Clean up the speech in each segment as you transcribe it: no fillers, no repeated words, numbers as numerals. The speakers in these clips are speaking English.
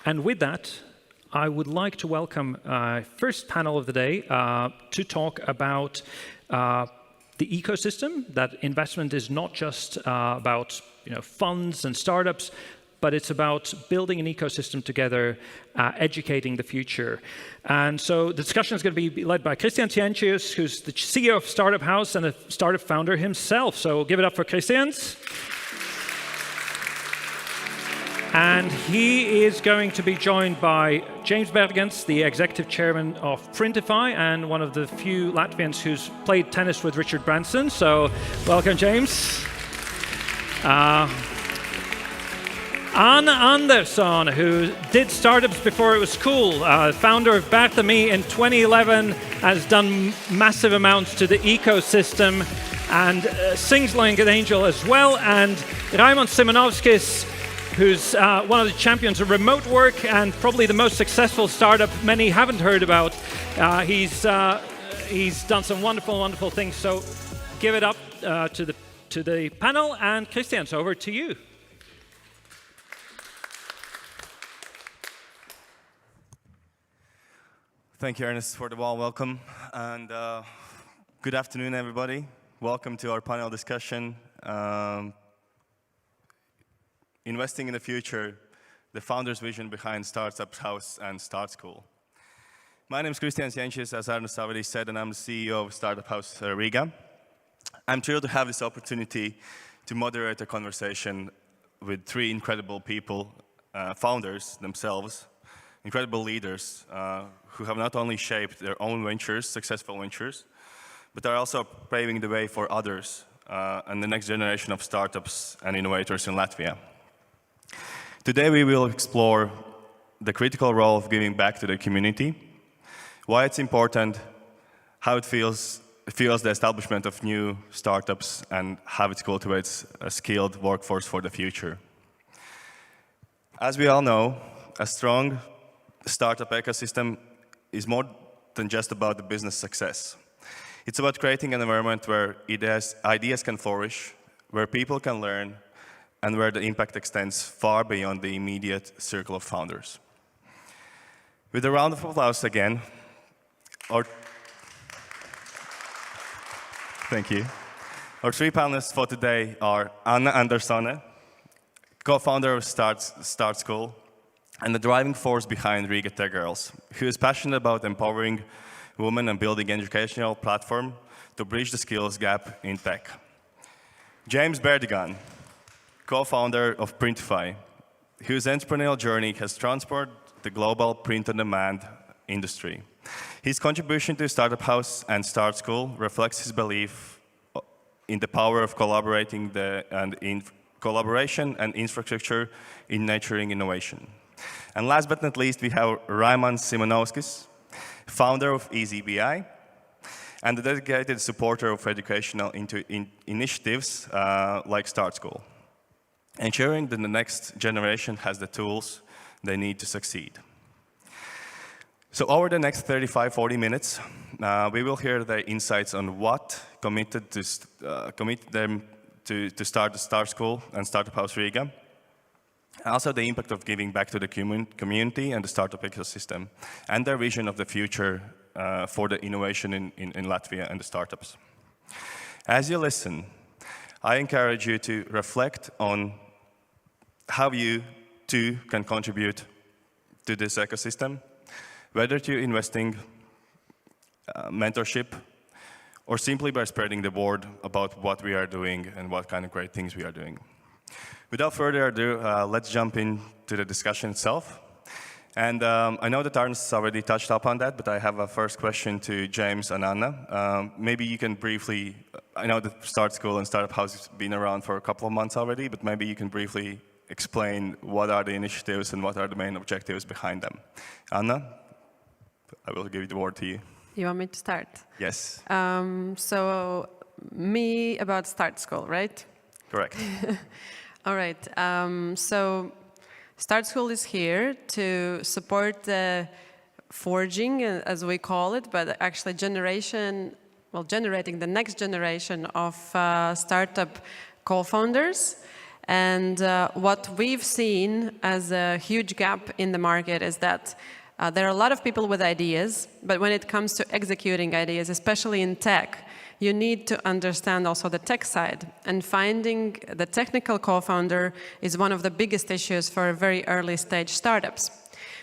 And with that, I would like to welcome first panel of the day to talk about the ecosystem, that investment is not just about funds and startups, but it's about building an ecosystem together, educating the future. And so the discussion is going to be led by Kristians Jenciuss, who's the CEO of Startup House and a startup founder himself. So give it up for Kristians. And he is going to be joined by James Berdigans, the executive chairman of Printify and one of the few Latvians who's played tennis with Richard Branson. So welcome, James. Anna Andersone, who did startups before it was cool, founder of Bertigans in 2011, has done massive amounts to the ecosystem and sings like an angel as well. And Raimonds Simanovskis, who's one of the champions of remote work and probably the most successful startup many haven't heard about. He's done some wonderful, wonderful things. So give it up to the panel, and Kristians, over to you. Thank you, Ernest, for the warm welcome. And good afternoon, everybody. Welcome to our panel discussion. Investing in the future, the founder's vision behind Startup House and StartSchool. My name is Kristians Jenciuss, as Ernest already said, and I'm the CEO of Startup House Riga. I'm thrilled to have this opportunity to moderate a conversation with three incredible people, founders themselves, incredible leaders who have not only shaped their own ventures, successful ventures, but are also paving the way for others and the next generation of startups and innovators in Latvia. Today we will explore the critical role of giving back to the community, why it's important, how it feels the establishment of new startups, and how it cultivates a skilled workforce for the future. As we all know, a strong startup ecosystem is more than just about the business success. It's about creating an environment where ideas can flourish, where people can learn, and where the impact extends far beyond the immediate circle of founders. With a round of applause again, thank you. Our three panelists for today are Anna Andersone, co-founder of StartSchool, and the driving force behind Riga TechGirls, who is passionate about empowering women and building an educational platform to bridge the skills gap in tech. James Berdigans, co-founder of Printify, whose entrepreneurial journey has transformed the global print-on-demand industry. His contribution to Startup House and StartSchool reflects his belief in the power of collaboration and infrastructure in nurturing innovation. And last but not least, we have Raimonds Simanovskis, founder of eazyBI, and a dedicated supporter of educational initiatives like StartSchool, ensuring that the next generation has the tools they need to succeed. So over the next 35-40 minutes, we will hear their insights on what committed them to start the StartSchool and Startup House Riga, also the impact of giving back to the community and the startup ecosystem, and their vision of the future for the innovation in Latvia and the startups. As you listen, I encourage you to reflect on how you, too, can contribute to this ecosystem, whether through investing, mentorship, or simply by spreading the word about what we are doing and what kind of great things we are doing. Without further ado, let's jump into the discussion itself. And I know that Ernest already touched upon that, but I have a first question to James and Anna. Maybe you can briefly, I know that StartSchool and Startup House has been around for a couple of months already, but maybe you can briefly explain what are the initiatives and what are the main objectives behind them. Anna, I will give the word to you. You want me to start? Yes. So me about StartSchool, right? Correct. All right. So StartSchool is here to support the forging, as we call it, but actually generating the next generation of startup co-founders And what we've seen as a huge gap in the market is that there are a lot of people with ideas, but when it comes to executing ideas, especially in tech, you need to understand also the tech side. And finding the technical co-founder is one of the biggest issues for very early stage startups.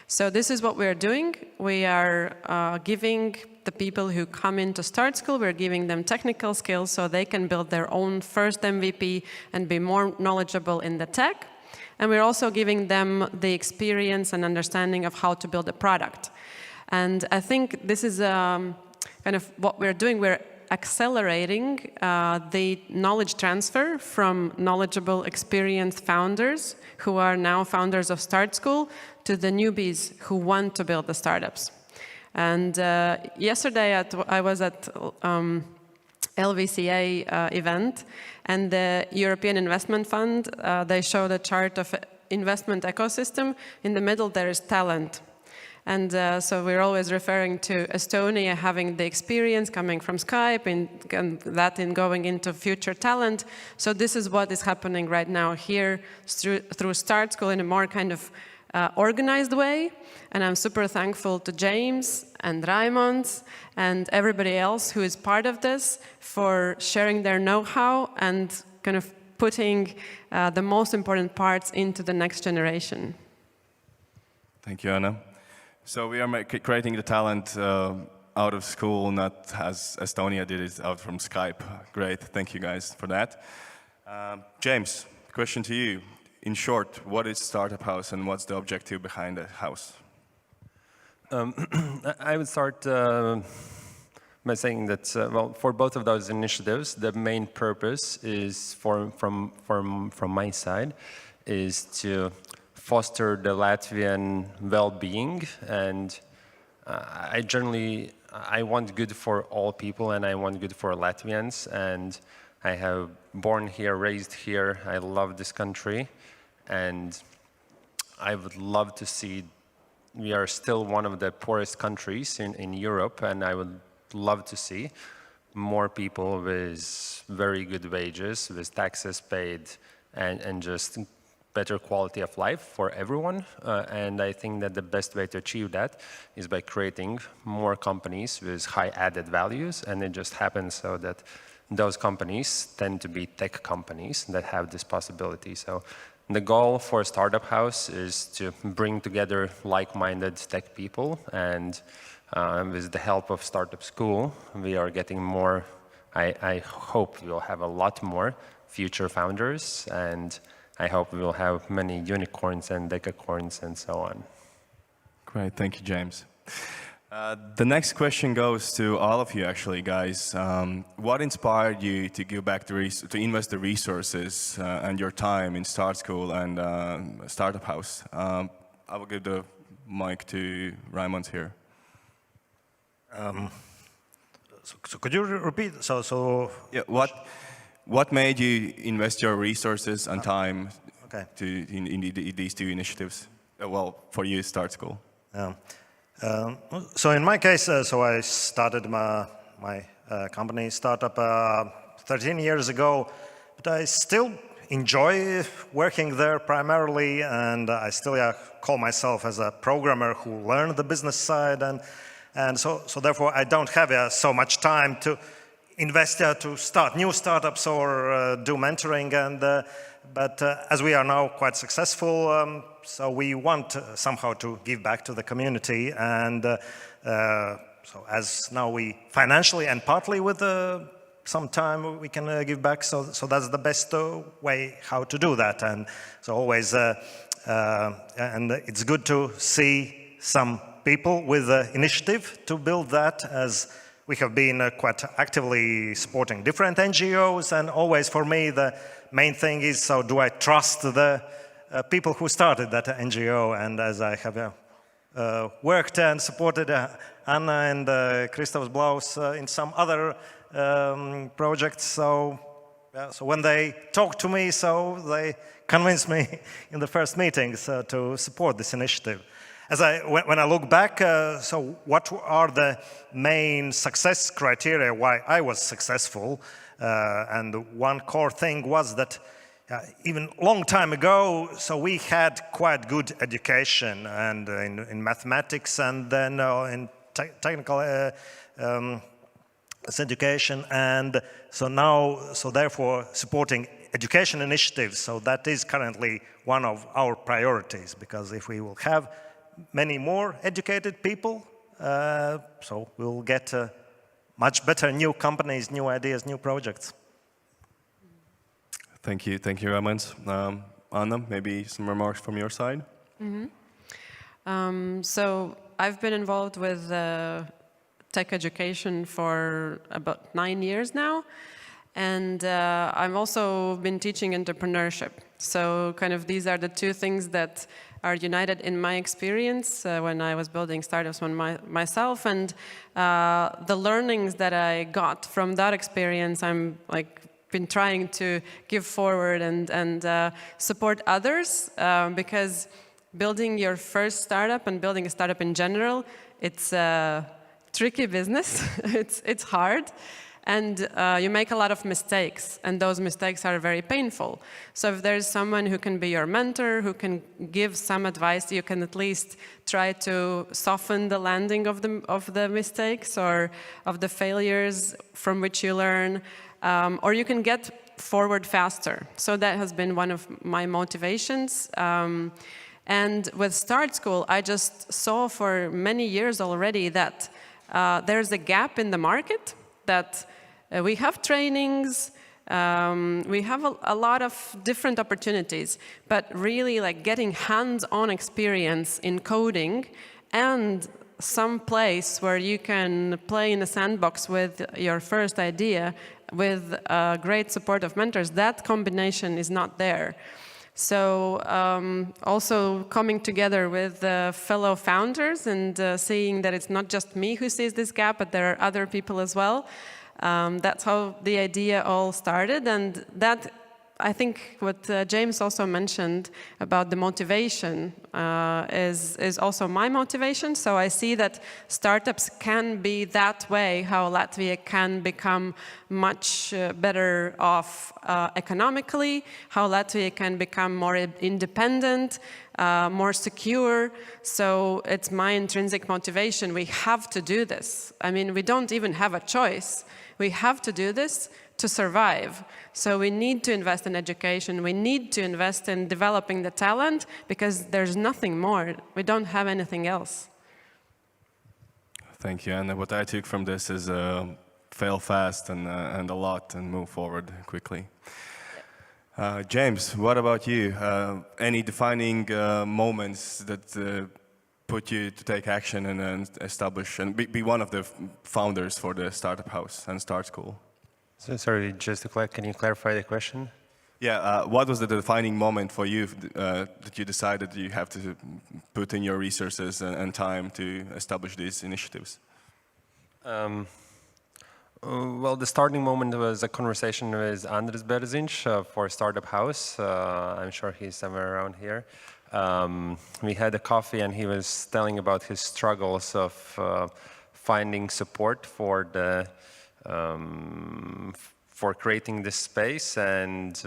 So this is what we're doing. We are giving the people who come into StartSchool, we're giving them technical skills so they can build their own first MVP and be more knowledgeable in the tech. And we're also giving them the experience and understanding of how to build a product. And I think this is kind of what we're doing. We're accelerating the knowledge transfer from knowledgeable, experienced founders who are now founders of StartSchool to the newbies who want to build the startups. And yesterday I was at LVCA event, and the European Investment Fund, they showed a chart of investment ecosystem. In the middle there is talent. And so we're always referring to Estonia having the experience coming from Skype and that in going into future talent. So this is what is happening right now here through StartSchool in a more kind of organized way. And I'm super thankful to James and Raimonds and everybody else who is part of this for sharing their know-how and kind of putting the most important parts into the next generation. Thank you, Anna. So we are creating the talent out of school, not as Estonia did it out from Skype. Great, thank you guys for that. James, question to you. In short, what is Startup House and what's the objective behind the house? I would start by saying that, well, for both of those initiatives, the main purpose is, from my side, is to foster the Latvian well-being, and I want good for all people, and I want good for Latvians, and I have born here, raised here, I love this country, and I would love to see, we are still one of the poorest countries in Europe, and I would love to see more people with very good wages, with taxes paid, and just better quality of life for everyone. And I think that the best way to achieve that is by creating more companies with high added values. And it just happens so that those companies tend to be tech companies that have this possibility. So the goal for Startup House is to bring together like-minded tech people. And with the help of Startup School, we are getting more, I hope we'll have a lot more future founders, and I hope we will have many unicorns and decacorns and so on. Great, thank you, James. The next question goes to all of you, actually, guys. What inspired you to give back to invest the resources and your time in StartSchool and Startup House? I will give the mic to Raimonds here. So could you repeat? Yeah, what made you invest your resources and time in these two initiatives? Well, for you, StartSchool. So in my case, so I started my company startup 13 years ago, but I still enjoy working there primarily, and I still call myself as a programmer who learned the business side, and so therefore I don't have so much time to invest to start new startups or do mentoring, but as we are now quite successful, so we want somehow to give back to the community, and so as now we financially and partly with some time we can give back, so that's the best way how to do that, and so always and it's good to see some people with initiative to build that, as we have been quite actively supporting different NGOs, and always for me the main thing is, so do I trust the people who started that NGO? And as I have worked and supported Anna and Kristaps Blaus in some other projects, so when they talk to me, so they convince me in the first meetings to support this initiative. When I look back, so what are the main success criteria why I was successful? And one core thing was that even a long time ago, so we had quite good education and in mathematics and then in technical education, and so therefore supporting education initiatives. So that is currently one of our priorities, because if we will have many more educated people, so we'll get much better new companies, new ideas, new projects. Thank you, Raimonds. Anna, maybe some remarks from your side? So I've been involved with tech education for about 9 years now. And I've also been teaching entrepreneurship. So kind of these are the two things that are united in my experience when I was building startups myself. And the learnings that I got from that experience, I'm been trying to give forward and support others, because building your first startup and building a startup in general, it's a tricky business. It's hard. And you make a lot of mistakes, and those mistakes are very painful. So if there's someone who can be your mentor, who can give some advice, you can at least try to soften the landing of the mistakes or of the failures from which you learn, or you can get forward faster. So that has been one of my motivations. And with StartSchool, I just saw for many years already that there's a gap in the market, that we have trainings, we have a lot of different opportunities, but really getting hands-on experience in coding and some place where you can play in a sandbox with your first idea with great support of mentors, that combination is not there. So also coming together with fellow founders and seeing that it's not just me who sees this gap, but there are other people as well. That's how the idea all started, and that, I think what James also mentioned about the motivation is also my motivation. So I see that startups can be that way, how Latvia can become much better off economically, how Latvia can become more independent, more secure. So it's my intrinsic motivation. We have to do this. I mean, we don't even have a choice. We have to do this to survive. So we need to invest in education. We need to invest in developing the talent, because there's nothing more. We don't have anything else. Thank you. And what I took from this is fail fast and a lot, and move forward quickly. James, what about you? Any defining moments that put you to take action and establish and be one of the founders for the Startup House and StartSchool? So sorry, just to can you clarify the question? Yeah, what was the defining moment for you that you decided you have to put in your resources and time to establish these initiatives? Well, the starting moment was a conversation with Berdigans for Startup House. I'm sure he's somewhere around here. We had a coffee, and he was telling about his struggles of finding support for the for creating this space, and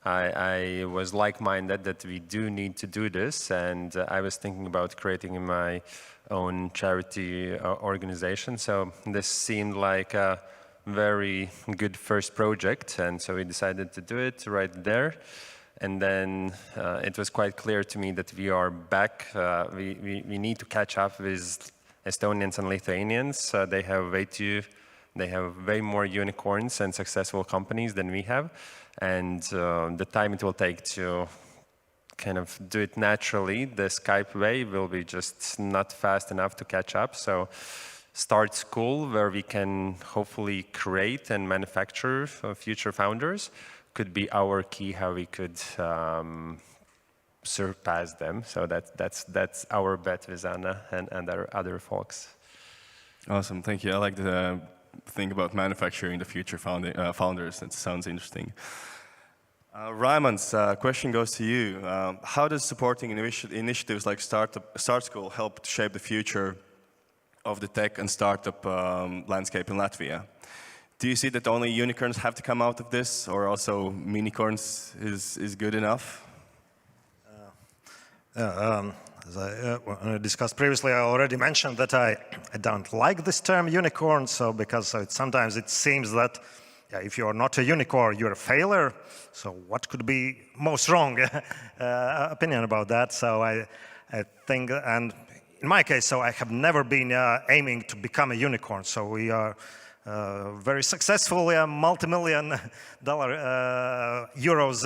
I was like-minded that we do need to do this, and I was thinking about creating my own charity organization. So this seemed like a very good first project, and so we decided to do it right there. And then it was quite clear to me that we are back. We need to catch up with Estonians and Lithuanians. They have way more unicorns and successful companies than we have. And the time it will take to kind of do it naturally, the Skype way, will be just not fast enough to catch up. So StartSchool, where we can hopefully create and manufacture future founders, could be our key how we could surpass them. So that's our bet with Anna and our other folks. Awesome, thank you. I like the thing about manufacturing the future founders. It sounds interesting. Raimonds, question goes to you. How does supporting initiatives like StartSchool help to shape the future of the tech and startup landscape in Latvia? Do you see that only unicorns have to come out of this, or also minicorns is good enough? As I discussed previously, I already mentioned that I don't like this term unicorn, because sometimes it seems that if you are not a unicorn, you're a failure. So what could be most wrong opinion about that? So I think, and in my case, so I have never been aiming to become a unicorn. So we are very successful, multi-million dollar euros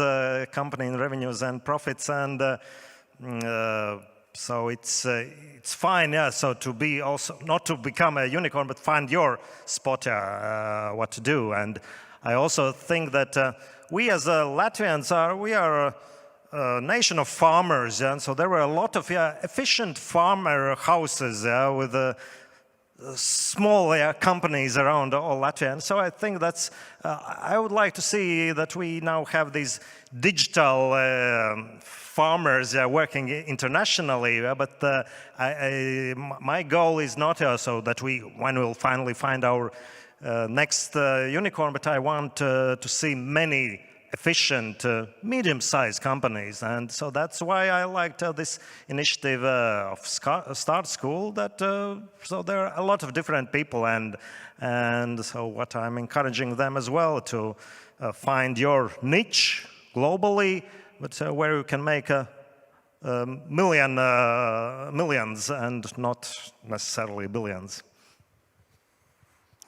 company in revenues and profits, and so it's fine, so to be also not to become a unicorn, but find your spot, what to do. And I also think that we as Latvians we are a nation of farmers, and so there were a lot of efficient farmer houses with small companies around all Latvia. And so I think that's, I would like to see that we now have these digital farmers working internationally, but my goal is not so that when we'll finally find our next unicorn, but I want to see many efficient, medium-sized companies. And so that's why I liked this initiative of StartSchool, that so there are a lot of different people, and so what I'm encouraging them as well to find your niche globally, but where you can make millions and not necessarily billions.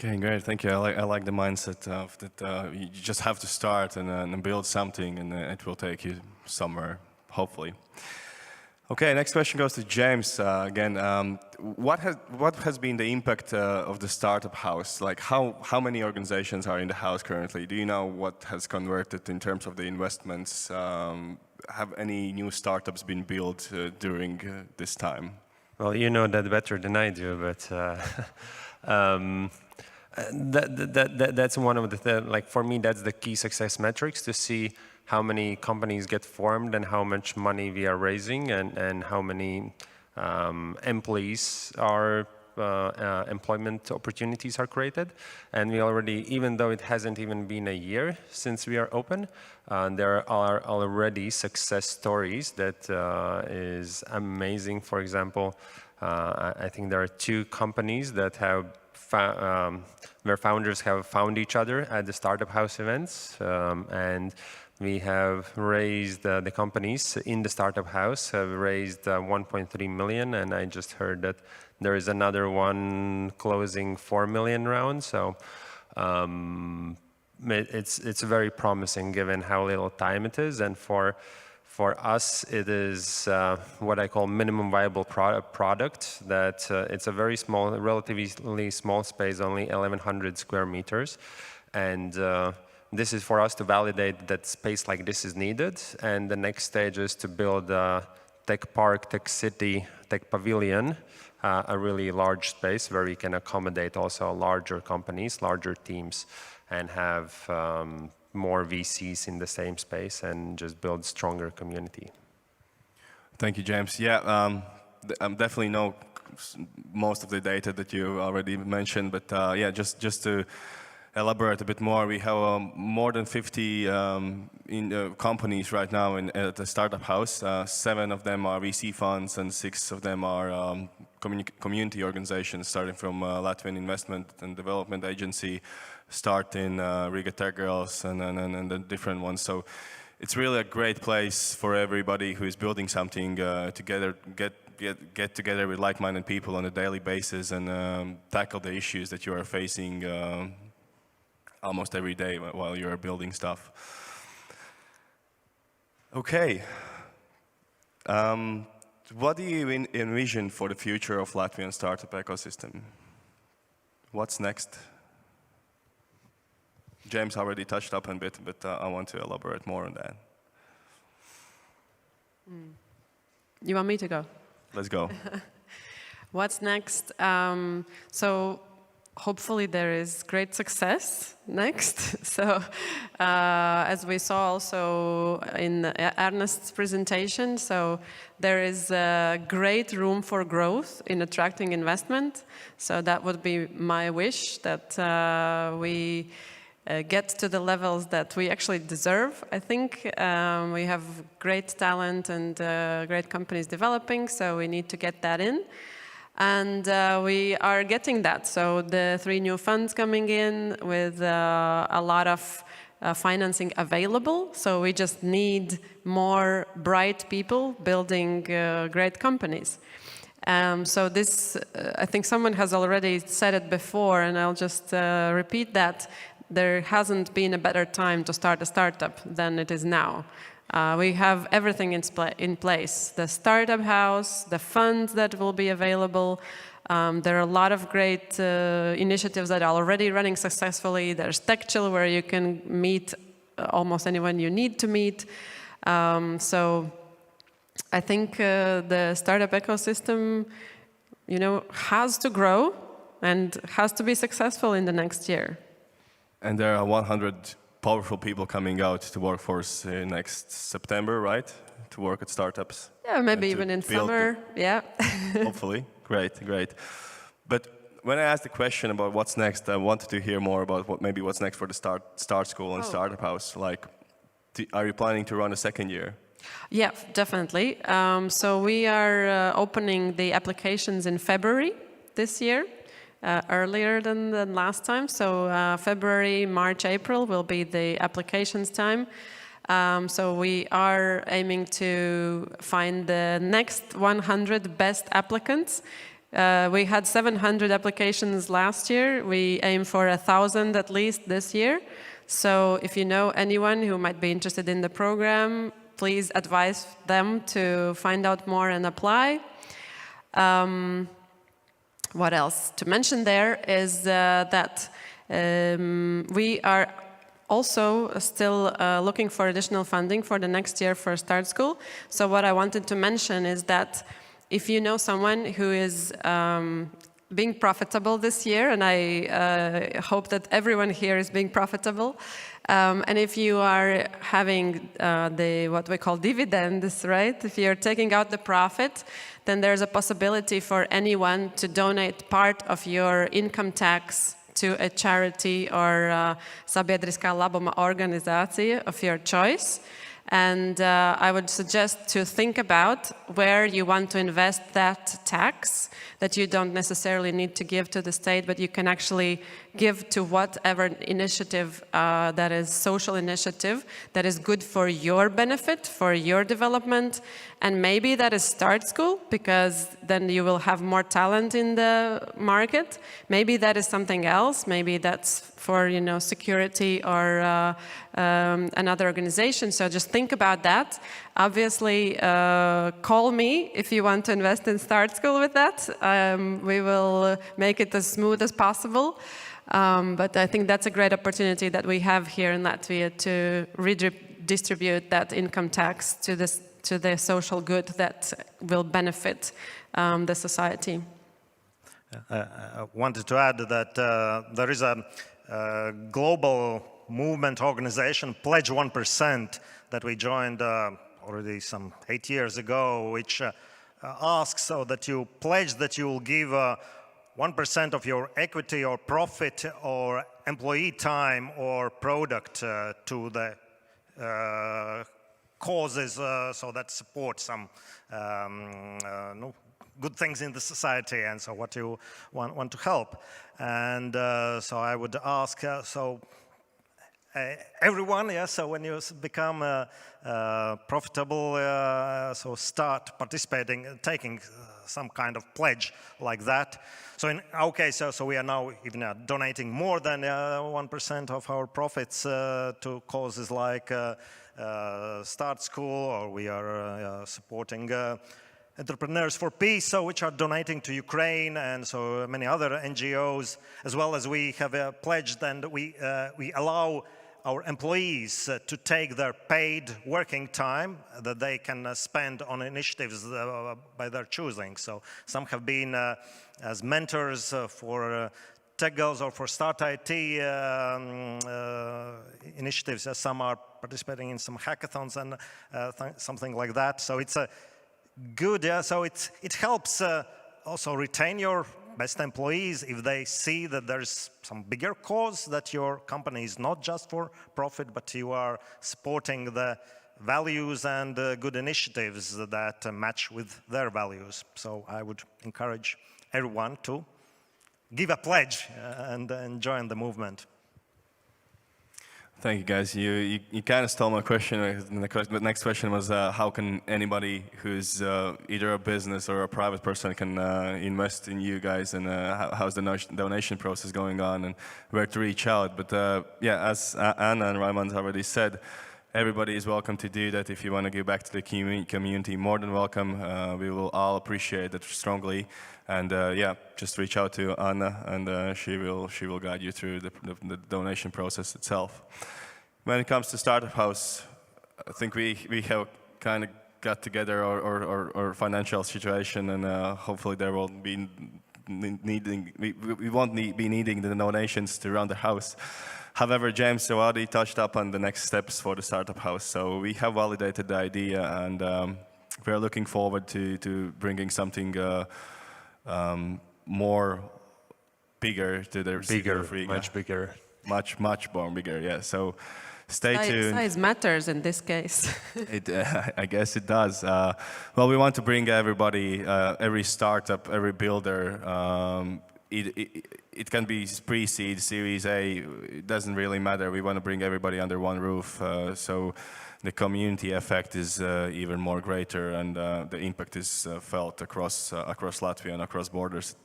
Okay, great. Thank you. I like the mindset of that you just have to start and build something, and it will take you somewhere, hopefully. Okay, next question goes to James again. What has been the impact of the startup house? Like how many organizations are in the house currently? Do you know what has converted in terms of the investments? Have any new startups been built during this time? Well, you know that better than I do, but that's one of the like for me that's the key success metrics, to see how many companies get formed and how much money we are raising, and how many employees are employment opportunities are created. And we already, even though it hasn't even been a year since we are open, there are already success stories that is amazing. For example, I think there are 2 companies that have where founders have found each other at the Startup House events, and we have raised, the companies in the Startup House have raised 1.3 million, and I just heard that there is another one closing 4 million round. So it's very promising given how little time it is, and for us, it is what I call minimum viable product, that it's a very small, relatively small space, only 1,100 square meters. And this is for us to validate that space like this is needed. And the next stage is to build a tech park, tech city, tech pavilion, a really large space where we can accommodate also larger companies, larger teams, and have more VCs in the same space, and just build stronger community. Thank you, James. Yeah, I definitely know most of the data that you already mentioned, but yeah, just to elaborate a bit more, we have more than 50 companies right now at the Startup House. 7 of them are VC funds, and 6 of them are community organizations, starting from Latvian Investment and Development Agency, Start in Riga TechGirls, and the different ones. So it's really a great place for everybody who is building something together, get together with like-minded people on a daily basis, and tackle the issues that you are facing almost every day while you are building stuff. Okay. What do you envision for the future of Latvian startup ecosystem? What's next? James already touched up a bit, but I want to elaborate more on that. You want me to go? Let's go. What's next? So hopefully there is great success next. So as we saw also in Ernest's presentation, so there is great room for growth in attracting investment. So that would be my wish, that we get to the levels that we actually deserve. I think we have great talent and great companies developing, so we need to get that in. And we are getting that. So the 3 new funds coming in with a lot of financing available. So we just need more bright people building great companies. So this, I think someone has already said it before, and I'll just repeat that. There hasn't been a better time to start a startup than it is now. We have everything in place. The startup house, the funds that will be available. There are a lot of great initiatives that are already running successfully. There's TechGirls where you can meet almost anyone you need to meet. So I think the startup ecosystem, has to grow and has to be successful in the next year. And there are 100 powerful people coming out to workforce next September, right? To work at startups. Yeah, maybe even in summer. Yeah. Hopefully. Great. But when I asked the question about what's next, I wanted to hear more about what's next for the StartSchool and Startup House. Like, are you planning to run a second year? Yeah, definitely. So we are opening the applications in February this year. Earlier than last time. So February, March, April will be the applications time. So we are aiming to find the next 100 best applicants. We had 700 applications last year. We aim for 1,000 at least this year. So if you know anyone who might be interested in the program, please advise them to find out more and apply. What else to mention there is that we are also still looking for additional funding for the next year for StartSchool. So what I wanted to mention is that if you know someone who is being profitable this year, and I hope that everyone here is being profitable, and if you are having what we call dividends, right? If you're taking out the profit, then there's a possibility for anyone to donate part of your income tax to a charity or sabiedriskā labuma organizācija of your choice. And I would suggest to think about where you want to invest that tax that you don't necessarily need to give to the state, but you can actually give to whatever initiative that is social initiative that is good for your benefit, for your development. And maybe that is StartSchool, because then you will have more talent in the market. Maybe that is something else. Maybe that's for security or another organization. So just think about that. Obviously, call me if you want to invest in StartSchool with that. We will make it as smooth as possible. But I think that's a great opportunity that we have here in Latvia to redistribute that income tax to the social good that will benefit the society. I wanted to add that there is a global movement organization, Pledge 1%, that we joined already some 8 years ago, which asks so that you pledge that you will give 1% of your equity or profit or employee time or product to the causes so that support some good things in the society, and so what you want to help. And so I would ask, everyone, so when you become profitable, so start participating, taking some kind of pledge like that. So in our case, so we are now even donating more than 1% of our profits to causes like StartSchool, or we are supporting Entrepreneurs for Peace, so which are donating to Ukraine, and so many other NGOs, as well as we have a pledge. Then we allow our employees to take their paid working time that they can spend on initiatives by their choosing. So some have been as mentors for TechGirls or for Start IT initiatives. Some are participating in some hackathons and something like that. So it's a good, so it helps also retain your best employees if they see that there's some bigger cause, that your company is not just for profit, but you are supporting the values and good initiatives that match with their values. So I would encourage everyone to give a pledge and join the movement. Thank you, guys. You kind of stole my question. The next question was how can anybody who's either a business or a private person can invest in you guys, and how's the donation process going on, and where to reach out. But yeah, as Anna and Raimonds already said, everybody is welcome to do that. If you want to give back to the community, more than welcome. We will all appreciate it strongly. And yeah, just reach out to Anna, and she will guide you through the donation process itself. When it comes to Startup House, I think we have kind of got together our financial situation, and hopefully there will be we won't be needing the donations to run the house. However, James already touched up on the next steps for the Startup House, so we have validated the idea, and we're looking forward to bringing something more bigger to the city of Riga. Much bigger. Much more bigger, yeah. So stay tuned. Size matters in this case. I guess it does. Well, we want to bring everybody, every startup, every builder. It can be pre-seed, Series A, it doesn't really matter. We want to bring everybody under one roof, so the community effect is even more greater, and the impact is felt across Latvia and across borders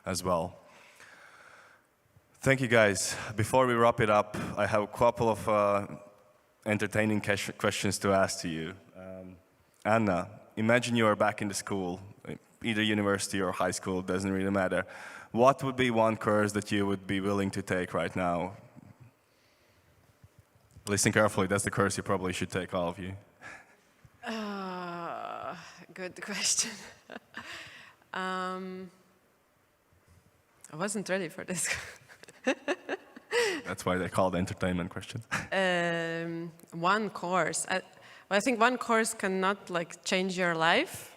as well. Thank you, guys. Before we wrap it up, I have a couple of entertaining questions to ask to you. Anna, imagine you are back in the school, either university or high school, doesn't really matter. What would be one course that you would be willing to take right now? Listen carefully, that's the course you probably should take, all of you. Good question. I wasn't ready for this. That's why they're called entertainment questions. One course. I think one course cannot change your life.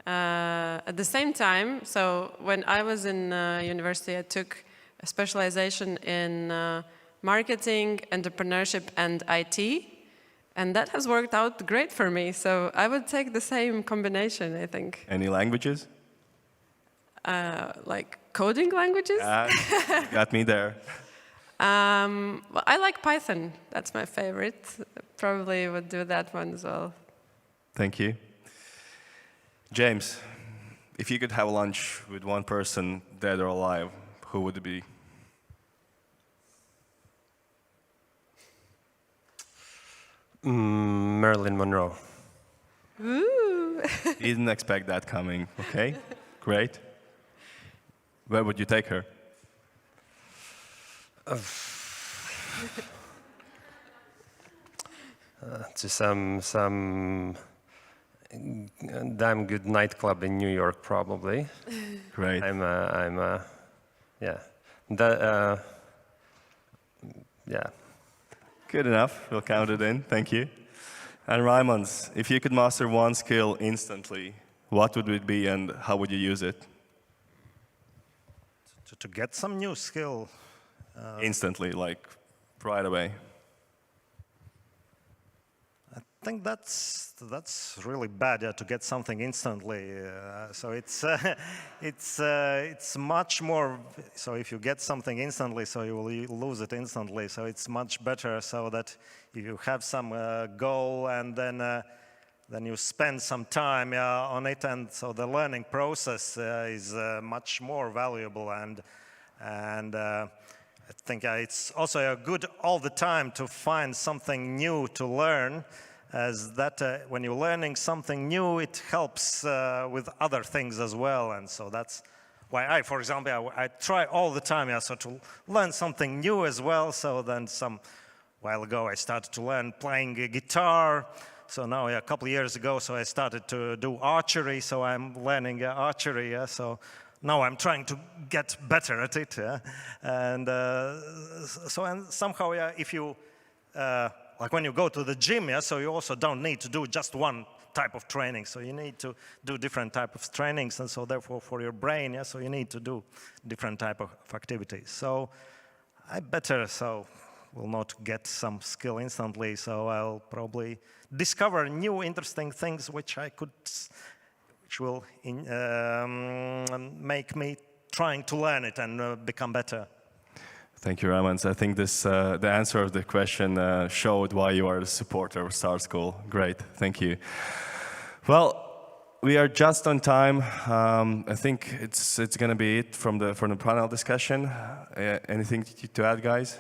At the same time, so when I was in university, I took a specialization in marketing, entrepreneurship, and IT, and that has worked out great for me. So I would take the same combination, I think. Any languages? Like coding languages? Got me there. Well, I like Python. That's my favorite. Probably would do that one as well. Thank you. James, if you could have lunch with one person, dead or alive, who would it be? Marilyn Monroe. Ooh. Didn't expect that coming. Okay, great. Where would you take her? To some damn good nightclub in New York, probably. Great. Yeah. Yeah. Good enough. We'll count it in. Thank you. And Raimonds, if you could master one skill instantly, what would it be, and how would you use it? To get some new skill. Instantly, like right away. I think that's really bad, to get something instantly. So it's much more. So if you get something instantly, so you will lose it instantly. So it's much better so that if you have some goal, and then you spend some time on it, and so the learning process is much more valuable, and I think it's also good all the time to find something new to learn, as that when you're learning something new, it helps with other things as well. And so that's why for example, I try all the time so to learn something new as well. So then some while ago, I started to learn playing guitar. So now a couple of years ago, so I started to do archery. So I'm learning archery. So now I'm trying to get better at it. And somehow, if you, like when you go to the gym, so you also don't need to do just one type of training. So you need to do different type of trainings, and so therefore for your brain, so you need to do different type of activities. So I better will not get some skill instantly, so I'll probably discover new interesting things which will make me trying to learn it and become better. Thank you, Raimonds. I think the answer of the question showed why you are a supporter of StartSchool. Great, thank you. Well, we are just on time. I think it's going to be it from the panel discussion. Anything to add, guys?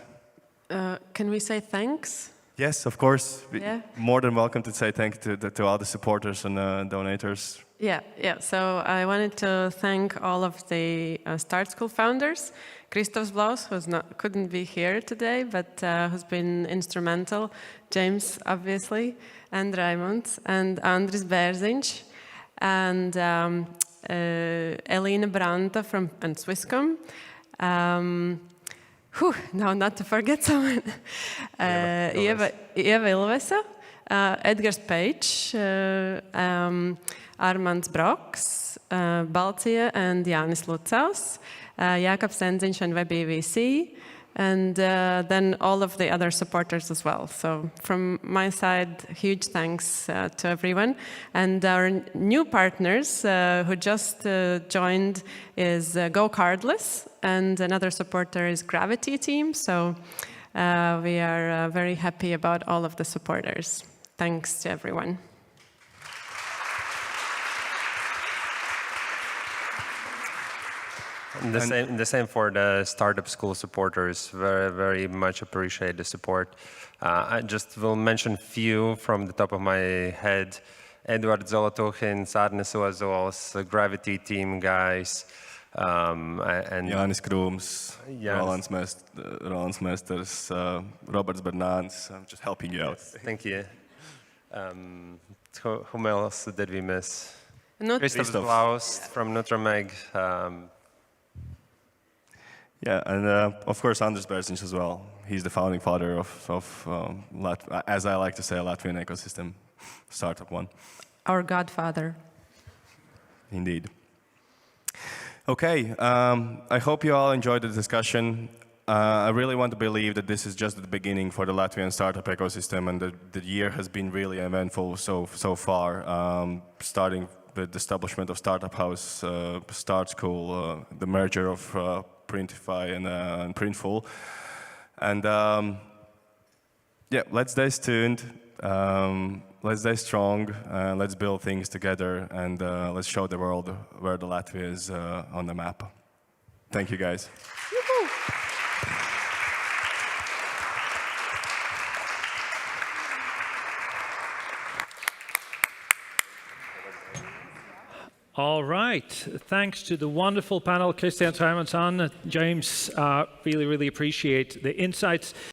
Can we say thanks? Yes, of course. Yeah. More than welcome to say thank you to all the supporters and donators. Yeah. So I wanted to thank all of the StartSchool founders. Kristians Blaus, couldn't be here today, but who's been instrumental. James, obviously, and Raimonds, and Andris Bērziņš, and Elina Branta and Swisscom. Now, not to forget someone. Eva Ilvesa, Edgars Page, Armands Broks, Balcija and Janis Lucaus, Jākaps Enziņš and WebEVC, and then all of the other supporters as well. So from my side, huge thanks to everyone. And our new partners who just joined is Go Cardless, and another supporter is Gravity Team. So we are very happy about all of the supporters. Thanks to everyone. And the same for the startup school supporters. Very, very much appreciate the support. I just will mention few from the top of my head. Edward Zolotukhins, Arnes Ozols, the Gravity Team guys, and Janis Krūms, Janis. Rolands Mesters, Roberts Bernāns. I'm just helping you out. Thank you. Whom else did we miss? Kristians Blaus from Nutrameg. Yeah, and of course Anders Bērziņš as well. He's the founding father of as I like to say, Latvian ecosystem, startup one. Our godfather. Indeed. Okay, I hope you all enjoyed the discussion. I really want to believe that this is just the beginning for the Latvian startup ecosystem, and the year has been really eventful so far, starting with the establishment of Startup House, StartSchool, the merger of Printify and Printful. And yeah, let's stay tuned, let's stay strong, let's build things together, and let's show the world where the Latvia is on the map. Thank you, guys. All right. Thanks to the wonderful panel, Kristians, Raimonds, James. Really, really appreciate the insights.